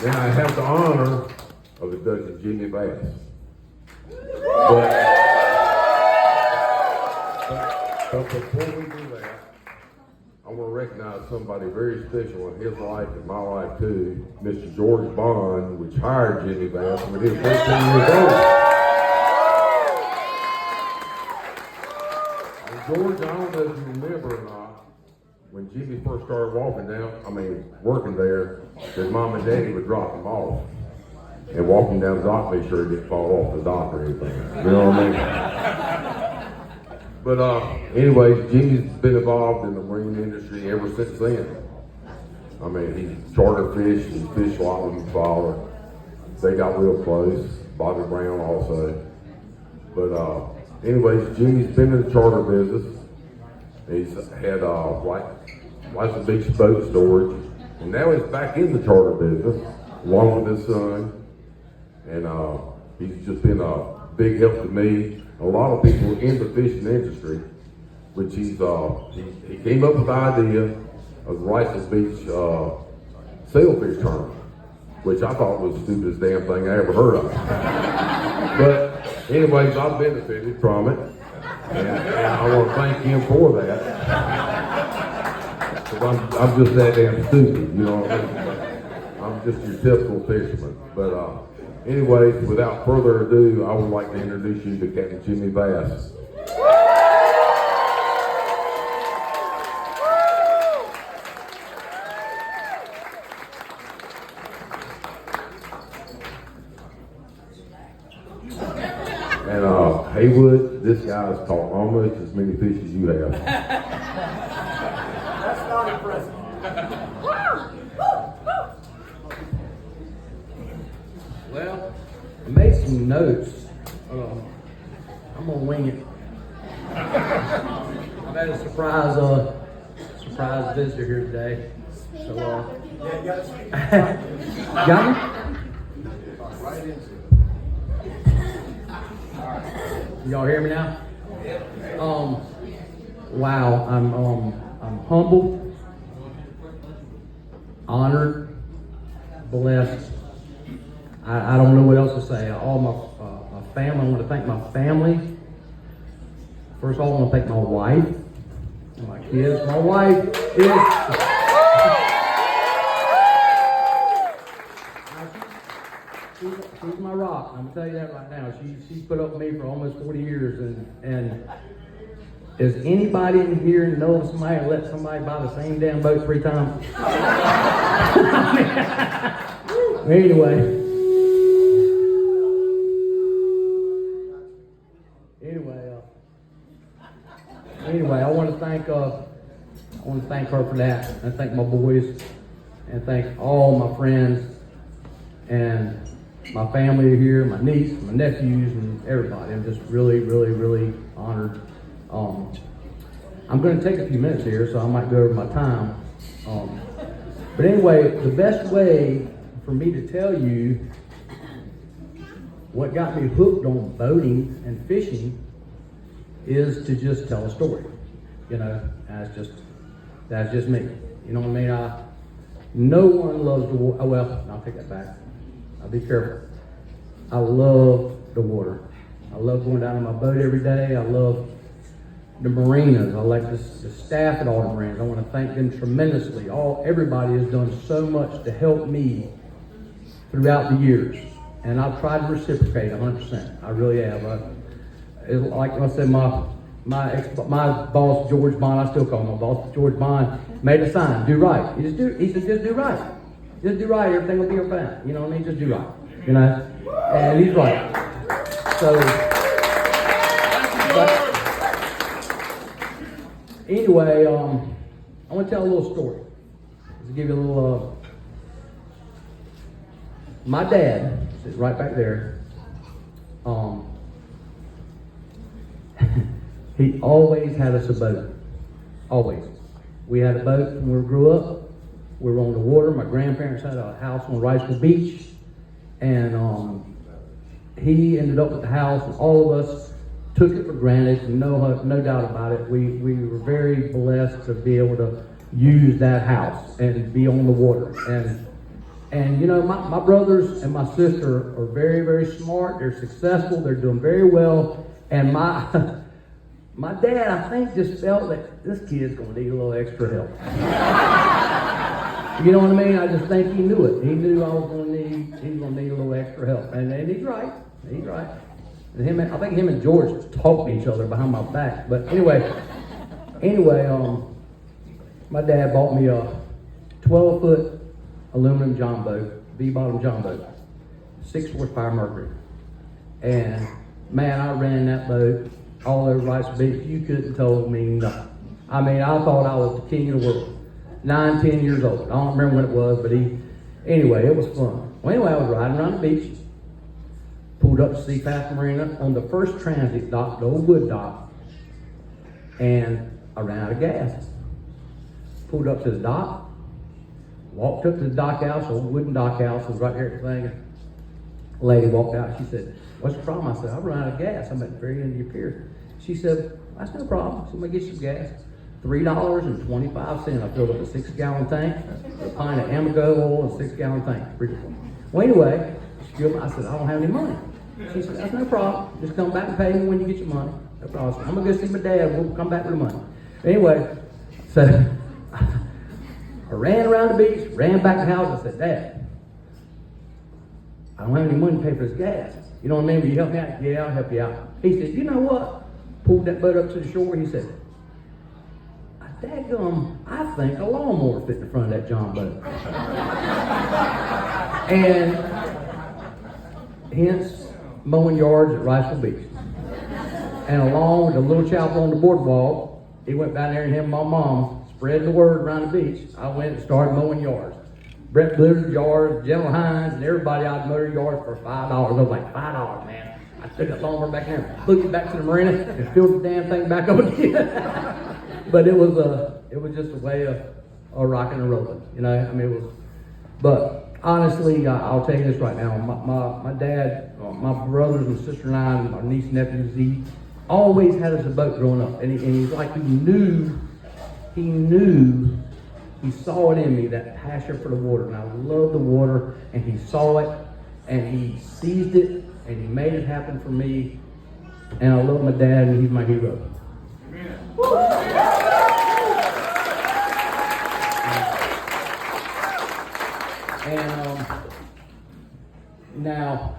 Now I have the honor of inducting Jimmy Vass. But before we do that, I want to recognize somebody very special in his life and my life too, Mr. George Bond, which hired Jimmy Vass when he was 14 years old. And George, I don't know if you remember or not, when Jimmy first started working there, his mom and daddy would drop him off and walk him down the dock, make sure he didn't fall off the dock or anything. You know what I mean? But anyways, Jimmy's been involved in the marine industry ever since then. I mean, he charter fished and fished a lot with his father. They got real close. Bobby Brown also. But anyways, Jimmy's been in the charter business. He's had lots of big boat storage, and now he's back in the charter business along with his son. And he's just been a big help to me. A lot of people in the fishing industry, which he came up with the idea of the Rice's Beach sailfish tournament, which I thought was the stupidest damn thing I ever heard of. But anyways, I've benefited from it, and I want to thank him for that. Because I'm just that damn stupid, you know what I mean? I'm just your typical fisherman. But anyways, without further ado, I would like to introduce you to Captain Jimmy Vass. And Haywood, this guy has caught almost as many fish as you have. That's not impressive. Well, I made some notes. I'm gonna wing it. I've had a surprise visitor here today. So, got me? Y'all hear me now? Wow, I'm humbled, honored, blessed. I don't know what else to say. All my family, I want to thank my family. First of all, I want to thank my wife and my kids. My wife is... She's my rock. I'm gonna tell you that right now. She's put up with me for almost 40 years, and does anybody in here know of somebody who let somebody buy the same damn boat 3 times? Anyway, I want to thank her for that, and thank my boys, and thank all my friends and my family here, my niece, my nephews, and everybody. I'm just really, really, really honored. I'm going to take a few minutes here, so I might go over my time. But anyway, the best way for me to tell you what got me hooked on boating and fishing is to just tell a story. You know, that's just me. You know what I mean? No one loves the water. Oh, well, I'll take that back. I'll be careful. I love the water. I love going down in my boat every day. I love the marinas. I like the staff at all the marinas. I want to thank them tremendously. Everybody has done so much to help me throughout the years, and I've tried to reciprocate 100%. I really have. Like I said, my boss George Bond, I still call him my boss, George Bond, made a sign: do right. He said, just do right. Just do right. Everything will be fine. You know what I mean? Just do right. You know, and he's right. So, but anyway, I want to tell a little story. Just to give you a little. My dad sits right back there. He always had us a boat. Always. We had a boat when we grew up. We were on the water. My grandparents had a house on Riceville Beach, and he ended up with the house, and all of us took it for granted. No doubt about it. We were very blessed to be able to use that house and be on the water. And you know, my brothers and my sister are very, very smart. They're successful. They're doing very well. And my my dad, I think, just felt that this kid's going to need a little extra help. You know what I mean? I just think he knew it. He knew I was going to need. He was going to need a little extra help. And he's right. He's right. And I think him and George talked to each other behind my back. But anyway, my dad bought me a 12-foot aluminum john boat, V-bottom john boat, 6 horsepower Mercury. And man, I ran that boat all over Rice Beach. You couldn't have told me nothing. I mean, I thought I was the king of the world. 9, 10 years old. I don't remember when it was, but anyway, it was fun. Well, anyway, I was riding around the beach, pulled up to Seapath Marina on the first transit dock, the old wood dock, and I ran out of gas. Pulled up to the dock, walked up to the dock house, old wooden dock house was right there at the thing. A lady walked out, she said, "What's the problem?" I said, "I run out of gas. I'm at the very end of your pier." She said, "That's no problem. So I'm gonna get you some gas." $3.25. I filled up a 6-gallon tank, a pint of Amigo oil, and a 6-gallon tank. Well, anyway, I said, "I don't have any money." She said, "That's no problem. Just come back and pay me when you get your money." No problem. I said, "I'm gonna go see my dad. We'll come back with the money." Anyway, so I ran around the beach, ran back to the house. I said, "Dad, I don't have any money to pay for this gas. You know what I mean? Will you help me out?" "Yeah, I'll help you out." He said, "You know what?" Pulled that boat up to the shore. He said, "Dadgum, I think a lawnmower fit in the front of that john boat." And hence mowing yards at Riceville Beach. And along with the little chapel on the boardwalk, he went down there and him and my mom spread the word around the beach. I went and started mowing yards. Brett Blizzard's yards, General Hines, and everybody I'd mow their yards for $5. I was like, $5, man. I took that lawnmower back there and hooked it back to the marina and filled the damn thing back up again. But it was just a way of rocking and rolling, you know. I mean, it was. But honestly, I'll tell you this right now. My dad, my brothers and sister and I, and my niece and nephews, he always had us a boat growing up, and he's like he saw it in me, that passion for the water, and I love the water, and he saw it, and he seized it, and he made it happen for me, and I love my dad, and he's my hero. And now,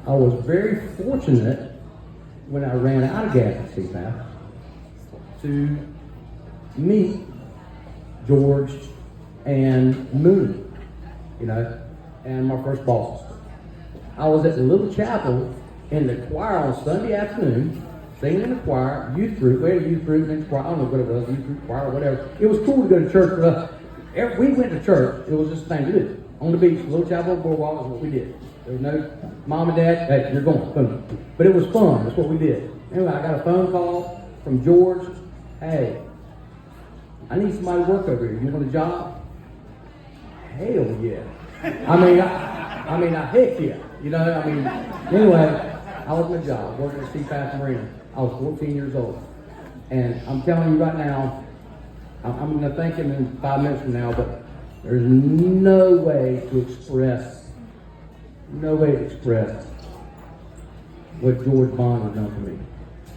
I was very fortunate when I ran out of gas at Seapath to meet George and Moon, you know, and my first bosses. I was at the little chapel in the choir on Sunday afternoon, singing in the choir, youth group. We had a youth group and choir. I don't know what it was, youth group, choir, or whatever. It was cool to go to church with us. We went to church. It was just the thing to do. On the beach, little chapel, boardwalk is what we did. There was no mom and dad, "Hey, you're going." Boom. But it was fun. That's what we did. Anyway, I got a phone call from George. "Hey, I need somebody to work over here. You want a job?" Hell yeah. I mean, heck yeah. You know, I mean, anyway, I was my job, working at Seapath Marina. I was 14 years old. And I'm telling you right now, I'm going to thank him in 5 minutes from now, but there's no way to express what George Bond has done for me.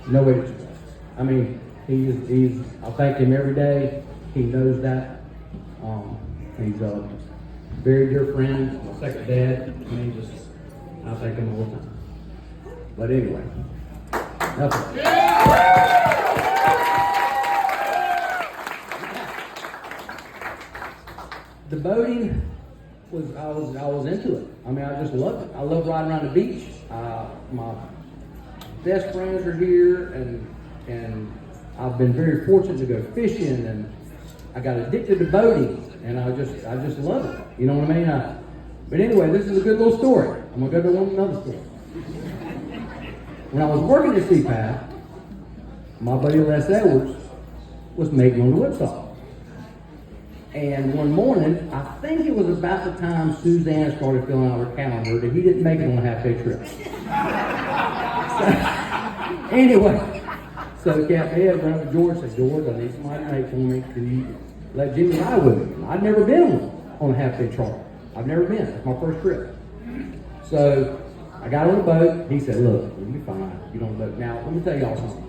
No way to express. I mean, I thank him every day. He knows that. He's a very dear friend, my second dad. I thank him all the time. But anyway, nothing. The boating I was into it. I mean, I just loved it. I love riding around the beach. My best friends are here, and I've been very fortunate to go fishing, and I got addicted to boating, and I just love it. You know what I mean? But anyway, this is a good little story. I'm gonna go to another story. When I was working at Seapath, my buddy Les Edwards was making on the whipsaw. And one morning, I think it was about the time Suzanne started filling out her calendar that he didn't make it on a half-day trip. Anyway, so Captain Ed went up to George and said, "George, I need somebody to make for me. let Jimmy ride with me. I'd never been on a half-day charter. I've never been. It's my first trip. So I got on the boat. He said, look, you'll be fine. You don't look. Now, let me tell y'all something.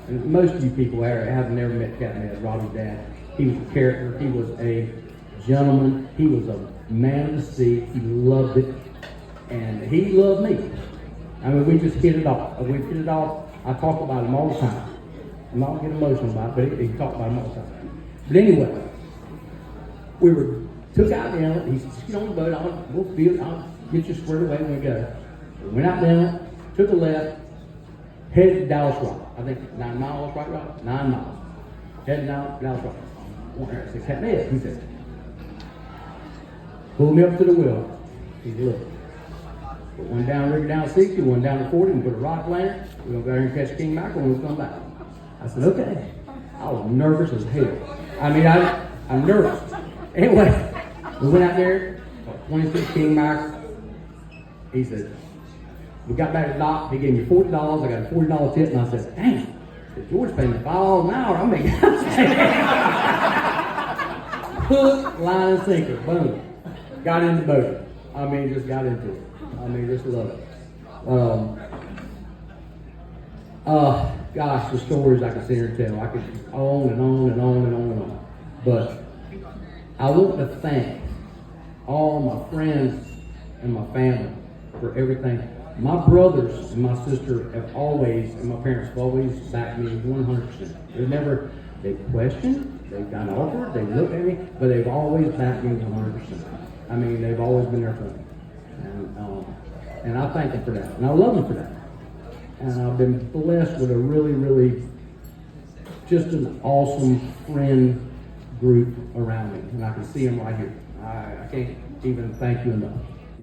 And most of you people have never met Captain Ed, Robbie's dad. He was a character. He was a gentleman. He was a man of the sea. He loved it. And he loved me. I mean, we just hit it off. We hit it off. I talk about him all the time. I'm not getting emotional about it, but he talked about him all the time. But anyway, we took out the inlet. He said, get on the boat. I'll get you squared away when we go. We went out the inlet, took a left, headed to Dallas Rock. I think 9 miles, right, Rock? 9 miles. Headed down Dallas Rock. I said, Captain Ed. He said, pull me up to the wheel. He said, look. Put one down, rigger down 60, one down to 40, and put a rock lantern. We're going to go there and catch king mackerel when we come back. I said, okay. I was nervous as hell. I mean, I'm nervous. Anyway, we went out there, caught 26 king mackerel. He said, we got back to the dock. He gave me $40. I got a $40 tip, and I said, damn, if George paid me $5 an hour, I'm making hook, line, and sinker. Boom. Got in the boat. I mean, just got into it. I mean, just love it. Gosh, the stories I could sit here and tell. I could on and on and on and on and on. But I want to thank all my friends and my family for everything. My brothers and my sister have always, and my parents have always backed me 100%. They've questioned, they've got offered, they've looked at me, but they've always backed me 100%. I mean, they've always been there for me. And I thank them for that. And I love them for that. And I've been blessed with a really, really, just an awesome friend group around me. And I can see them right here. I can't even thank you enough.